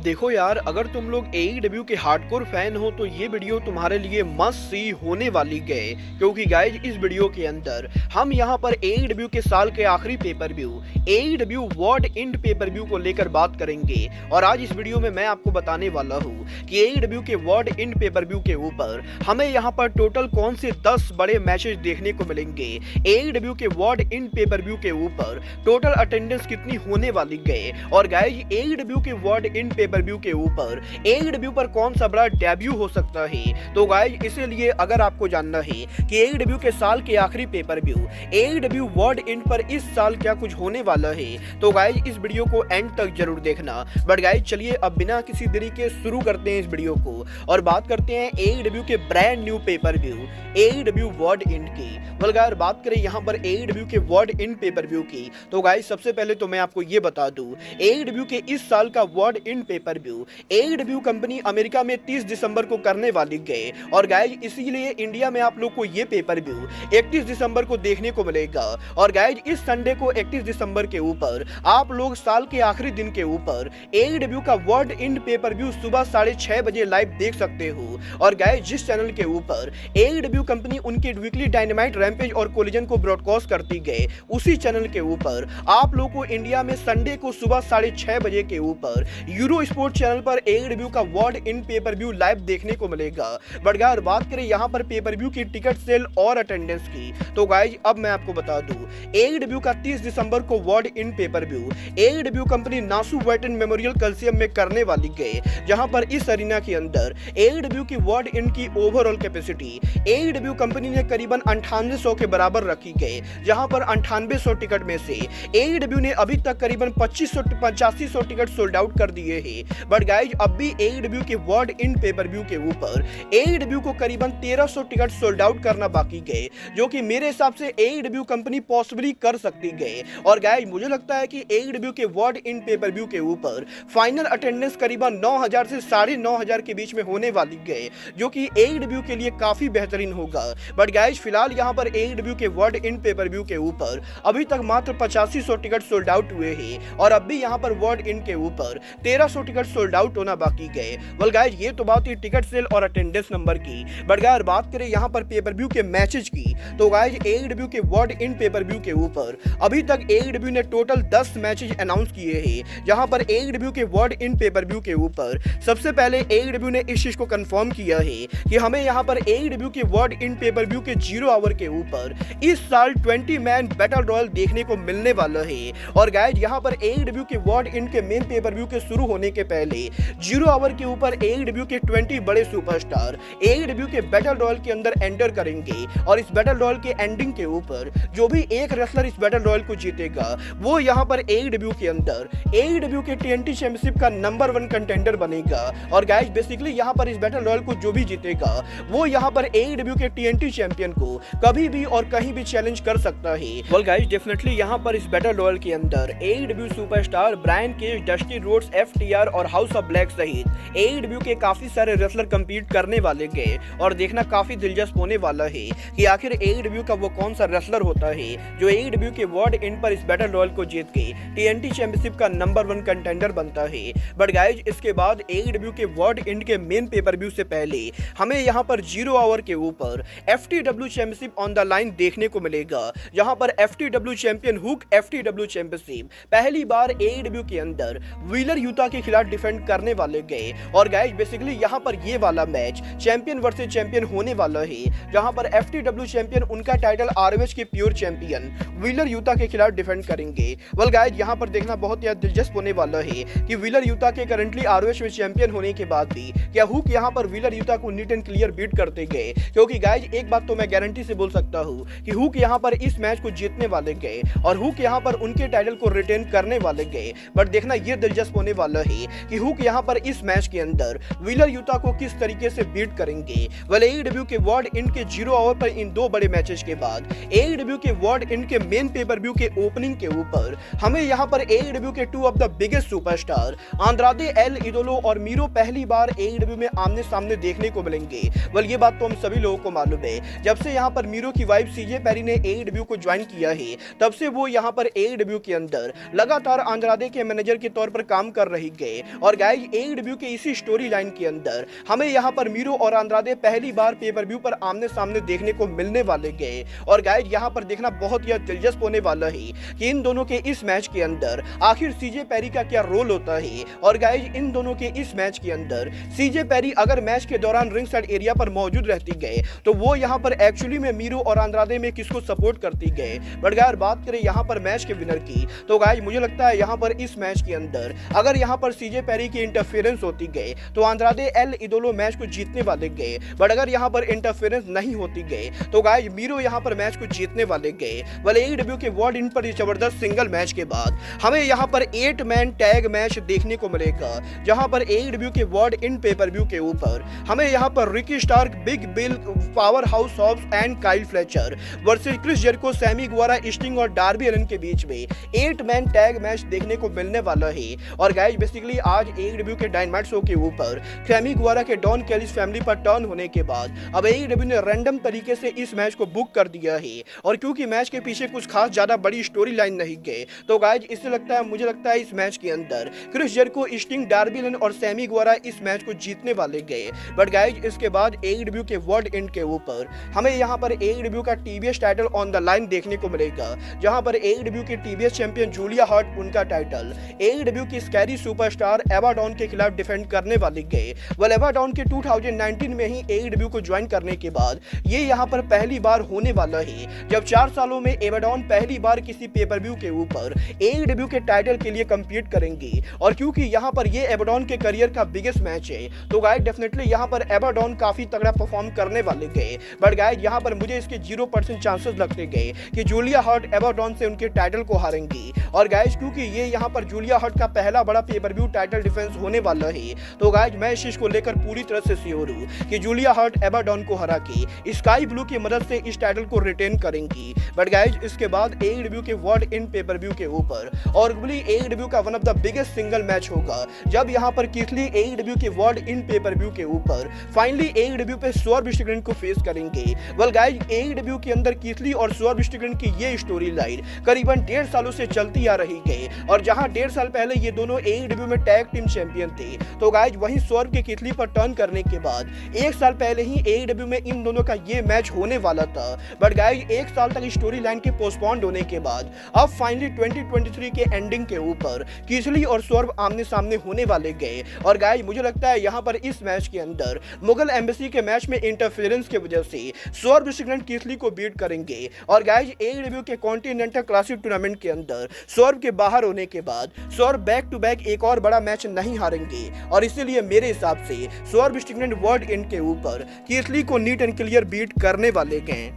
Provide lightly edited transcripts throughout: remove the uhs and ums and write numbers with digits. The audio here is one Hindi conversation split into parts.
देखो यार, अगर तुम लोग AEW के हार्डकोर फैन हो तो ये वीडियो तुम्हारे लिए मस्ट सी होने वाली है, क्योंकि गाइज इस वीडियो के अंदर हम यहाँ पर AEW के साल के आखिरी paper view AEW world End pay per view को लेकर बात करेंगे। और आज इस वीडियो में मैं आपको बताने वाला हूँ कि AEW के वर्ल्ड एंड पेपर व्यू के ऊपर हमें यहाँ पर टोटल कौन से 10 बड़े मैचेस देखने को मिलेंगे। AEW के वर्ल्ड एंड पेपर व्यू के ऊपर टोटल अटेंडेंस कितनी होने वाली है, और गाइज AEW के वर्ल्ड एंड पेपर व्यू के ऊपर AEW पर कौन सा बड़ा डेब्यू हो सकता है। तो गाइज इसीलिए अगर आपको जानना है कि AEW के साल के आखिरी paper view AEW world and पर इस साल क्या कुछ होने वाला है, तो गाइज इस वीडियो को एंड तक जरूर देखना। बट गाइज चलिए अब बिना किसी देरी के शुरू करते हैं इस वीडियो को और बात करते हैं AEW के brand new paper view AEW world and की। अगर बात करें यहाँ पर AEW के वर्ल्ड एंड पेपर व्यू की, तो गाइज सबसे पहले तो मैं आपको ये बता दूं AEW के इस साल का world End pay per view AEW company America में 30 दिसंबर को करने वाली है। और गाइज इसीलिए इंडिया में आप लोग को ये पेपर व्यू 31 दिसंबर को देखने को मिलेगा। और गाइज इस संडे को 31 दिसंबर के ऊपर आप लोग साल के आखिरी दिन के ऊपर AEW का वर्ल्ड एंड पेपर व्यू सुबह 6:30 बजे लाइव देख सकते हो। और गाइज जिस चैनल के ऊपर AEW कंपनी उनके वीकली डायनामाइट रैम्पेज और कोलिजन को ब्रॉडकास्ट करती है, उसी चैनल के ऊपर आप लोग को इंडिया में संडे को सुबह 6:30 बजे के ऊपर यूरो स्पोर्ट चैनल पर AEW का world End pay per view live देखने को मिलेगा। बट गाइस बात करें यहाँ पर पेपर व्यू की टिकट सेल और अटेंडेंस की, तो गाइज अब मैं आपको बता दूं AEW का 30 दिसंबर को World End pay per view AEW company Nassau Veterans Memorial Coliseum में करने वाली है, जहां पर इस अरीना के अंदर AEW की वर्ल्ड एंड की ओवरऑल कैपेसिटी AEW कंपनी ने करीबन 9800 के बराबर रखी है, जहां पर 9800 टिकट में से AEW ने अभी तक करीबन 8500 टिकट सोल्ड आउट कर दिए हैं। बट गाइज अब भी AEW के वर्ल्ड एंड पेपर व्यू के ऊपर AEW को करीबन 1300 टिकट सोल्ड आउट करना बाकी है, जो कि मेरे हिसाब से AEW कंपनी पॉसिबली कर सकती है। और गाइज मुझे लगता है कि AEW के वर्ल्ड एंड पेपर व्यू के ऊपर फाइनल अटेंडेंस करीबन 9000 से 9500 के बीच में होने वाली है, जो कि AEW के लिए काफी बेहतरीन होगा। बट गाइज फिलहाल यहाँ पर AEW के वर्ल्ड एंड पेपर व्यू के ऊपर अभी तक मात्र 8500 टिकट सोल्ड आउट हुए हैं, और अब भी यहाँ पर वर्ल्ड एंड के ऊपर 1300 टिकट सोल्ड आउट होना बाकी है। वेल गाइज ये तो बात है टिकट सेल और अटेंडेंस नंबर की। बट गाइज बात करें यहाँ पर पेपर व्यू के मैचेस की, तो गाइज AEW के वर्ल्ड एंड पेपर व्यू के ऊपर अभी तक AEW ने टोटल 10 मैचेस अनाउंस किए हैं, जहां पर AEW के वर्ल्ड एंड पेपर व्यू के ऊपर सबसे पहले AEW ने इस चीज को कंफर्म किया है कि हमें यहां पर AEW के वर्ल्ड एंड पेपर व्यू के 0 आवर के ऊपर इस साल 20 मैन बैटल रॉयल देखने को मिलने वाला है। और गाइज यहां पर AEW के वर्ल्ड एंड के मेन पेपर व्यू के शुरू होने के पहले 0 आवर के ऊपर AEW के 20 बड़े सुपरस्टार AEW के बैटल रॉयल के अंदर एंटर करेंगे, और इस बैटल रॉयल के एंडिंग के ऊपर जो भी एक रेसलर इस बैटल रॉयल को जीतेगा वो यहाँ पर AEW के अंदर AEW के TNT चैंपियनशिप का नंबर 1 कंटेंडर बनेगा। और गाइज बेसिकली यहाँ पर इस बैटल रॉयल को जो भी जीतेगा वो यहाँ पर AEW के TNT चैंपियन को कभी भी और कहीं भी चैलेंज कर सकता है। वेल गाइज डेफिनेटली यहाँ पर इस बैटल रॉयल के अंदर AEW superstar Bryan Cage, Dusty Rhodes, FTR और हाउस ऑफ ब्लैक सहित AEW के काफी सारे रेसलर कंपीट करने वाले हैं, और देखना काफी दिलचस्प होने वाला है कि आखिर AEW का वो कौन सा रेसलर होता है जो AEW के वर्ल्ड एंड पर इस बैटल रॉयल को जीत के TNT चैंपियनशिप का नंबर 1 कंटेंडर बनता है। बट गाइज इसके बाद AEW के वर्ल्ड एंड के मेन पेपर व्यू से पहले हमें यहाँ पर 0 आवर के ऊपर FTW championship on the line देखने को मिलेगा, जहां पर FTW champion hook FTW championship पहली बार AEW के अंदर व्हीलर यूता के खिलाफ डिफेंड करने वाले गए। और गाइज बेसिकली यहाँ पर ये वाला मैच चैंपियन वर्सेस चैंपियन होने वाला है, जहां पर FTW चैंपियन उनका टाइटल ROH के प्योर चैंपियन व्हीलर यूता के खिलाफ डिफेंड करेंगे। वेल गाइज यहाँ पर देखना बहुत ही दिलचस्प होने वाला है कि व्हीलर यूता के करंटली ROH में चैंपियन होने के बाद भी क्या हुक यहाँ पर व्हीलर यूता को नीट एंड क्लियर बीट करते गए, क्योंकि गाइज एक बात तो मैं गारंटी से बोल सकता हूँ कि हुक यहाँ पर इस मैच को जीतने वाले गए और हुक यहाँ पर उनके टाइटल को रिटेन करने वाले गए। बट देखना ये दिलचस्प होने वाला है कि हुक यहाँ पर इस मैच के अंदर व्हीलर यूता को किस तरीके से बीट करेंगे। वेल AEW के वर्ल्ड एंड के 0 आवर पर इन 2 बड़े मैचेस के बाद AEW के वर्ल्ड एंड के मेन पेपर व्यू के ओपनिंग के ऊपर हमें यहाँ पर AEW के 2 of the biggest superstar Andrade El Idolo और मीरो पहली बार AEW में आमने सामने देखने को मिलेंगे। वेल ये बात तो हम सभी लोगों को मालूम है, जब से यहाँ पर मीरो की वाइफ CJ पेरी ने AEW को ज्वाइन किया है तब से वो यहाँ पर AEW के अंदर लगातार आंद्रादे के मैनेजर के तौर पर काम कर रही है। गए। और गाइज एईडब्ल्यू के इसी स्टोरी लाइन के अंदर हमें यहाँ पर मीरो और अंद्रादे पहली बार पेपर व्यू पर आमने सामने देखने को मिलने वाले गए। और गाइज यहाँ पर देखना बहुत ही दिलचस्प होने वाला है कि इन दोनों के इस मैच के अंदर आखिर सीजे पेरी का क्या रोल होता है। और गाइज इन दोनों के इस मैच के अंदर सीजे पेरी अगर मैच के दौरान रिंग साइड एरिया पर मौजूद रहती गए तो वो यहाँ पर एक्चुअली में मीरो और अंद्रादे में किसको सपोर्ट करती गए। बट यार बात करें यहाँ पर मैच के विनर की तो गाइज मुझे लगता है यहाँ पर इस मैच के अंदर अगर यहाँ पर सीजे पेरी की इंटरफेरेंस होती गए तो अंद्रादे एल इदोलो मैच को जीतने वाले गए। बट अगर यहाँ पर इंटरफेरेंस नहीं होती गए तो गाइज मीरो यहाँ पर मैच को जीतने वाले गए। वाले एईडब्ल्यू के वर्ल्ड इन पर जबरदस्त सिंगल मैच के बाद हमें यहाँ पर 8 मैन टैग मैच देखने को मिलेगा, जहां पर एईडब्ल्यू के वर्ल्ड इन पेपर व्यू के ऊपर हमें यहाँ पर Ricky Starks, Big Bill, Powerhouse Hobbs and Kyle Fletcher versus Chris Jericho, Sammy Guevara, Sting और डार्बी अलिन के बीच में 8 मैन टैग मैच देखने को मिलने वाला है। और गाइस बेसिकली आज एईडब्ल्यू के डायनामाइट शो के ऊपर सैमी गुवारा के डॉन कैलिस फैमिली पर टर्न होने के बाद अब एईडब्ल्यू ने रैंडम तरीके से इस मैच को बुक कर दिया है। और क्योंकि मैच के पीछे कुछ खास ज्यादा बड़ी स्टोरी लाइन नहीं गए तो गाइज इससे लगता है मुझे लगता है इस मैच के अंदर क्रिस जेरिको, स्टिंग, डार्बी अलिन और सैमी गुवारा इस मैच को जीतने वाले गए। बट गाइज इसके बाद एईडब्ल्यू के वर्ल्ड एंड के ऊपर हमें यहाँ पर एईडब्ल्यू का TBS title on the line देखने को मिलेगा, जहां पर एईडब्ल्यू की टीबीएस चैंपियन जूलिया हार्ट उनका टाइटल एईडब्ल्यू की स्कैरी सुपरस्टार एवा डॉन के खिलाफ डिफेंड करने वाले गए। वेल एवा डॉन के 2019 में ही एईडब्ल्यू को ज्वाइन करने के बाद ये यहाँ पर पहली बार होने वाला है जब 4 सालों में एवा डॉन पहली बार किसी पेपर व्यू के ऊपर एईडब्ल्यू के टाइटल के लिए कम्पीट करेंगी। और क्योंकि यहाँ पर ये एबाडॉन के करियर का बिगेस्ट मैच है तो गाइस डेफिनेटली यहाँ पर एबाडॉन काफी तगड़ा परफॉर्म करने वाले गए। बट गाइस यहाँ पर मुझे इसके 0% चांसेस लगते गए कि जूलिया हार्ट एबाडॉन से उनके टाइटल को हारेंगी। और गाइस क्योंकि ये यहाँ पर जूलिया हार्ट का पहला बड़ा पेपर व्यू टाइटल डिफेंस होने वाला है तो गाइस मैं इस चीज को लेकर पूरी तरह से श्योर हूँ कि जूलिया हार्ट एबाडॉन को हरा के स्काई ब्लू की मदद से इस टाइटल को रिटेन करेंगी। बट गाइस इसके बाद एईडब्ल्यू के वर्ल्ड इन पेपर व्यू के ऊपर और एईडब्ल्यू का one of the biggest single match होगा जब यहाँ पर कीथली एईडब्ल्यू के वर्ल्ड इन पेपर व्यू के ऊपर फाइनली एईडब्ल्यू पे स्वर्व स्ट्रिकलैंड को फेस करेंगे। वेल गाइस एईडब्ल्यू के अंदर कीथली और स्वर्व स्ट्रिकलैंड की ये स्टोरी लाइन करीबन 1.5 सालों से चलती आ रही है और जहां 1.5 साल पहले ये दोनों एईडब्ल्यू में टैग टीम चैंपियन थे तो गाइस वहीं स्वर्व के कीथली पर टर्न करने के बाद 1 साल पहले ही एईडब्ल्यू में इन दोनों का ये मैच होने वाला था। बट गाइस 1 साल तक स्टोरी लाइन के पोस्टपोन्ड होने के बाद अब फाइनली 2023 के एंडिंग के ऊपर कीथली और स्वर्व आमने सामने होने वाले गए। और गाइस मुझे लगता है यहाँ पर इस मैच के अंदर मुगल एम्बेसी के मैच में इंटरफेरेंस की वजह से स्वर्व स्ट्रिकलैंड कीथली को बीट करेंगे। और गाइस एईडब्ल्यू के कॉन्टिनेंटल क्लासिक टूर्नामेंट के अंदर स्वर्व के बाहर होने के बाद स्वर्व बैक टू बैक एक और बड़ा मैच नहीं हारेंगे और इसीलिए मेरे हिसाब से स्वर्व स्ट्रिकलैंड वर्ल्ड एंड के ऊपर कीथली को नीट एंड क्लियर बीट करने वाले गए।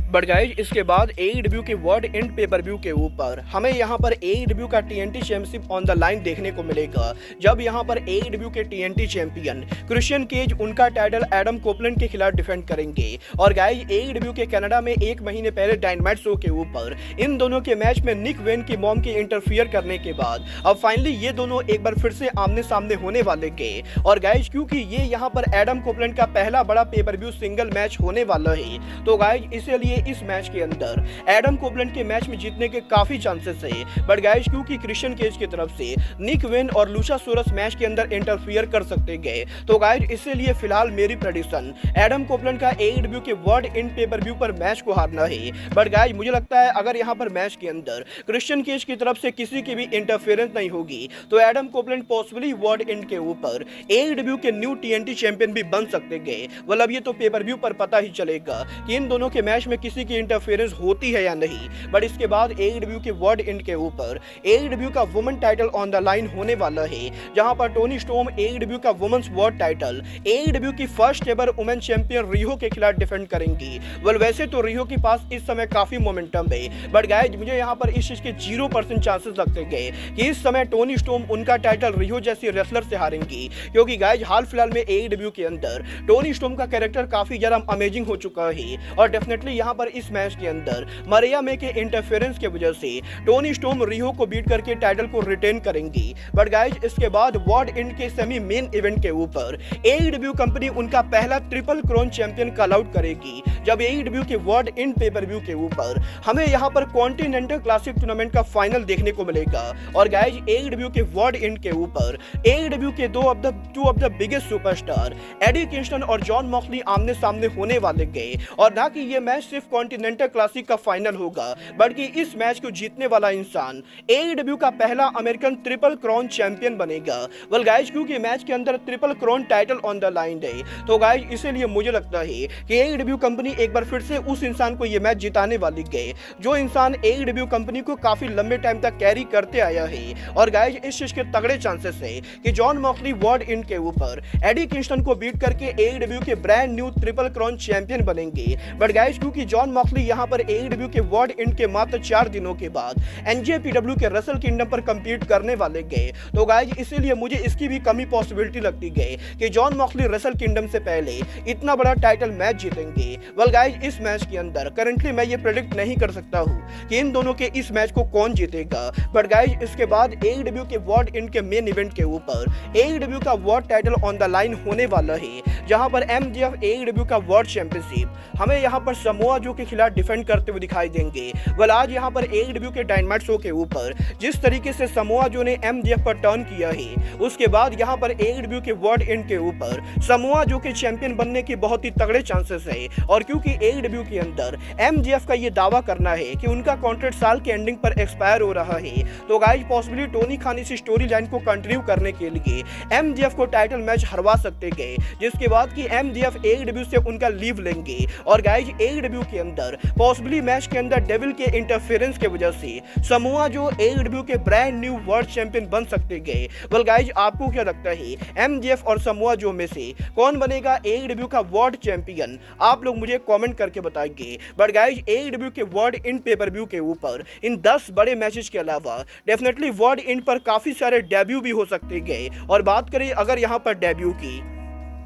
बट गाइज इसके बाद एईडब्ल्यू के वर्ल्ड एंड पेपर व्यू के ऊपर हमें यहाँ पर एईडब्ल्यू का TNT championship on the line देखने को मिलेगा जब यहाँ पर एईडब्ल्यू के टीएनटी चैंपियन क्रिश्चियन केज उनका टाइटल एडम कोपलैंड के खिलाफ डिफेंड करेंगे। और गाइज एईडब्ल्यू के कनाडा में 1 महीने पहले डायनामाइट शो के ऊपर इन दोनों के मैच में निक वेन की मॉम के इंटरफियर करने के बाद अब फाइनली ये दोनों एक बार फिर से आमने सामने होने वाले गए। और गाइज क्योंकि ये यहाँ पर एडम कोपलैंड का पहला बड़ा पेपर व्यू सिंगल मैच होने वाला है तो गाइज इसीलिए इस मैच के अंदर एडम कोपलैंड के मैच में जीतने के काफी चांसेस है। बट गाइस क्योंकि क्रिश्चियन केज की तरफ से निक वेन और लुचासोरस मैच के अंदर इंटरफियर कर सकते गए तो गाइस इसीलिए फिलहाल मेरी प्रेडिक्शन एडम कोपलैंड का एईडब्ल्यू के वर्ल्ड इन पेपर व्यू पर मैच को हारना है। बट गाइस मुझे लगता है अगर यहाँ पर मैच के अंदर क्रिश्चियन केज की तरफ से किसी की भी इंटरफेरेंस नहीं होगी तो Adam Copeland possibly world in के ऊपर एईडब्ल्यू के न्यू टीएनटी चैंपियन भी बन सकते गए। मतलब ये तो पेपर व्यू पर पता ही चलेगा कि इन दोनों के मैच में किसी की इंटरफेरेंस होती है या नहीं। बट इसके बाद एईडब्ल्यू के वर्ल्ड एंड के ऊपर एईडब्ल्यू का women title on the line होने वाला है जहां पर टोनी स्टॉर्म एईडब्ल्यू का वुमेन्स वर्ल्ड टाइटल एईडब्ल्यू की फर्स्ट एवर वुमेन चैंपियन रिहो के खिलाफ डिफेंड करेंगी। वेल वैसे तो रिहो के पास इस समय काफी मोमेंटम है बट गाइस मुझे यहाँ पर इस चीज के 0% चांसेस लगते गए कि इस समय टोनी स्टॉर्म उनका टाइटल रिहो जैसी रेसलर से हारेंगी क्योंकि गाइस हाल फिलहाल में एईडब्ल्यू के अंदर टोनी स्टॉर्म का कैरेक्टर काफी ज्यादा अमेजिंग हो चुका है और डेफिनेटली यहाँ पर इस मैच के अंदर मरिया मे के इंटरफेरेंस की वजह से टोनी स्टॉर्म रियो को बीट करके टाइटल को रिटेन करेंगी। बट गाइज इसके बाद वर्ल्ड एंड के सेमी मेन इवेंट के ऊपर एईडब्ल्यू कंपनी उनका पहला triple crown champion call out करेगी, जब एईडब्ल्यू के वर्ल्ड एंड पेपर व्यू के ऊपर हमें यहां पर कॉन्टिनेंटल क्लासिक टूर्नामेंट का फाइनल देखने को मिलेगा। और गाइज एईडब्ल्यू के वर्ल्ड एंड के ऊपर एईडब्ल्यू के two of the biggest superstar Eddie Kingston और जॉन मॉक्सली आमने सामने होने वाले गए। और ना कि ये मैच सिर्फ कॉन्टिनेंटल क्लासिक का फाइनल होगा, बल्कि इस मैच को जीतने वाला इंसान एईडब्ल्यू का पहला अमेरिकन ट्रिपल क्राउन चैंपियन बनेगा। वेल गाइज क्योंकि मैच के अंदर triple crown title on the line है, तो गाइज इसीलिए मुझे लगता है कि एईडब्ल्यू कंपनी एक बार फिर से उस इंसान को ये मैच जिताने वाली है जो इंसान एईडब्ल्यू कंपनी को काफी लंबे टाइम तक कैरी करते आया है। और गाइज इस चीज के तगड़े चांसेस है कि जॉन मॉक्सली वर्ल्ड एंड के ऊपर एडी किंगस्टन को बीट करके एईडब्ल्यू के brand new triple crown champion बनेंगे। बट गाइज क्योंकि जॉन मॉक्सली यहां पर एईडब्ल्यू के वर्ल्ड एंड के मात्र 4 दिनों के बाद एनजेपीडब्ल्यू के रसल किंगडम पर कंपीट करने वाले गए, तो गाइज इसीलिए मुझे इसकी भी कमी पॉसिबिलिटी लगती गई कि जॉन मॉक्सली रसल किंगडम से पहले इतना बड़ा टाइटल मैच जीतेंगे। वेल गाइज इस मैच के अंदर करंटली मैं ये प्रेडिक्ट नहीं कर सकता हूं कि इन दोनों के इस मैच को कौन जीतेगा। बट गाइज इसके बाद एईडब्ल्यू के वर्ल्ड एंड के मेन इवेंट के ऊपर एईडब्ल्यू का world title on the line होने वाला है, जहां पर एमजेएफ एईडब्ल्यू का वर्ल्ड चैंपियनशिप हमें यहां पर समोआ जो के खिलाफ डिफेंड करते हुए दिखाई देंगे। वेल आज यहां पर एईडब्ल्यू के डायनामाइट शो के ऊपर जिस तरीके से समोआ जो ने एमजेएफ पर टर्न किया है, उसके बाद यहां पर एईडब्ल्यू के वर्ल्ड एंड के ऊपर समोआ जो के चैंपियन बनने की बहुत ही तगड़े चांसेस है। और क्योंकि एईडब्ल्यू के अंदर एमजेएफ का ये दावा करना है कि उनका कॉन्ट्रैक्ट साल के एंडिंग पर एक्सपायर हो रहा है, तो गाइज पॉसिबली टोनी खान इस स्टोरी लाइन को कंटिन्यू करने के लिए एमजेएफ को टाइटल मैच हरवा सकते गए, जिसके बाद कि एमजेएफ एईडब्ल्यू से उनका लीव लेंगे। और गाइज एईडब्ल्यू के अंदर पॉसिबली मैच के अंदर डेविल के इंटरफेरेंस की वजह से समोआ जो एईडब्ल्यू के ब्रांड न्यू वर्ल्ड चैंपियन बन सकते गए। वेल गाइज आपको क्या लगता है एमजेएफ और समोआ जो में से कौन बनेगा एईडब्ल्यू का वर्ल्ड चैंपियन? आप लोग मुझे कमेंट करके बताएंगे। बट गाइज एईडब्ल्यू के वर्ल्ड इन पेपर व्यू के ऊपर इन 10 बड़े मैचेस के अलावा डेफिनेटली वर्ल्ड इन पर काफी सारे डेब्यू भी हो सकते गए। और बात करें अगर यहाँ पर डेब्यू की,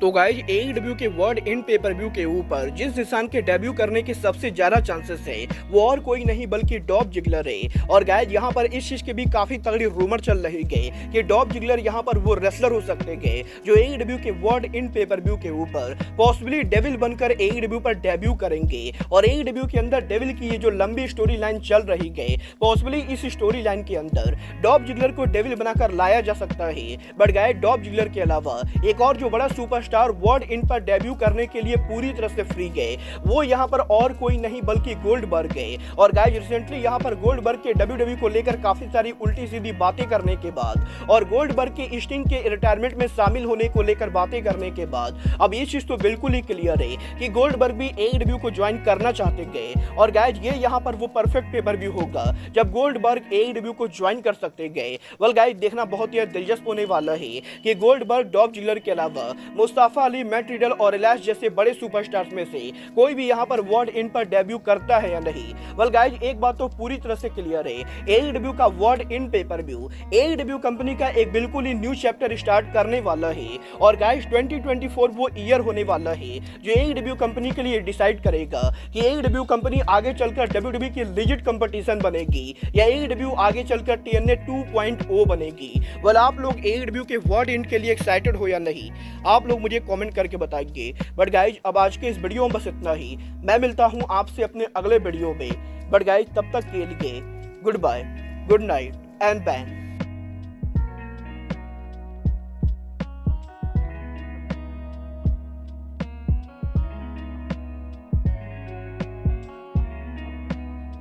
तो गाइज एईडब्ल्यू के वर्ल्ड इन पेपर व्यू के ऊपर जिस इंसान के डेब्यू करने के सबसे ज्यादा चांसेस है वो और कोई नहीं बल्कि डॉल्फ जिगलर है। और गाइज यहाँ पर इस चीज की भी काफी तगड़ी रूमर चल रही है कि डॉल्फ जिगलर यहाँ पर वो रेसलर हो सकते गए जो एईडब्ल्यू के वर्ल्ड इन पेपर व्यू के ऊपर पॉसिबली डेविल बनकर एईडब्ल्यू पर डेब्यू करेंगे। और एईडब्ल्यू के अंदर डेविल की ये जो लंबी स्टोरी लाइन चल रही है, पॉसिबली इस स्टोरी लाइन के अंदर डॉल्फ जिगलर को डेविल बनाकर लाया जा सकता है। बट गाइज डॉल्फ जिगलर के अलावा एक और जो बड़ा सुपर स्टार वर्ल्ड इन पर डेब्यू करने के लिए पूरी तरह से फ्री गए, वो यहाँ पर और कोई नहीं बल्कि गोल्डबर्ग गए। और गाइस रिसेंटली यहाँ पर गोल्डबर्ग के डब्ल्यूडब्ल्यू को लेकर काफी सारी उल्टी सीधी बातें करने के बाद और गोल्डबर्ग के स्टिंग के रिटायरमेंट में शामिल होने को लेकर बातें करने के बाद अब ये चीज तो बिल्कुल ही क्लियर है कि गोल्डबर्ग भी एईडब्ल्यू को ज्वाइन करना चाहते गए। और गाइस ये यहाँ पर वो परफेक्ट पेपर व्यू होगा जब गोल्डबर्ग एईडब्ल्यू को ज्वाइन कर सकते गए। वेल गाइस देखना बहुत ही दिलचस्प होने वाला है कि गोल्डबर्ग डॉल्फ जिगलर के अलावा मुस्तफा अली, मैट रिडल और एलाश जैसे बड़े सुपरस्टार्स में से कोई भी यहाँ पर वर्ल्ड इन पर डेब्यू करता है या नहीं। वेल गाइस एक बात तो पूरी तरह से क्लियर है, एईडब्ल्यू का world in pay per view AEW company का एक बिल्कुल ही न्यू चैप्टर स्टार्ट करने वाला है। और गाइस 2024 वो ईयर होने वाला है जो एईडब्ल्यू कंपनी के लिए डिसाइड करेगा कि एईडब्ल्यू कंपनी आगे चलकर डब्ल्यूडब्ल्यू की लिजिट कंपटीशन बनेगी या एईडब्ल्यू आगे चलकर टीएनए 2.0 बनेगी। वेल आप लोग एईडब्ल्यू के वर्ल्ड इन के लिए एक्साइटेड हो या नहीं, आप लोग मुझे कमेंट करके बताएंगे। बट गाइज अब आज के इस वीडियो में बस इतना ही, मैं मिलता हूं आपसे अपने अगले वीडियो में। बट गाइज तब तक के लिए goodbye, good night and bang.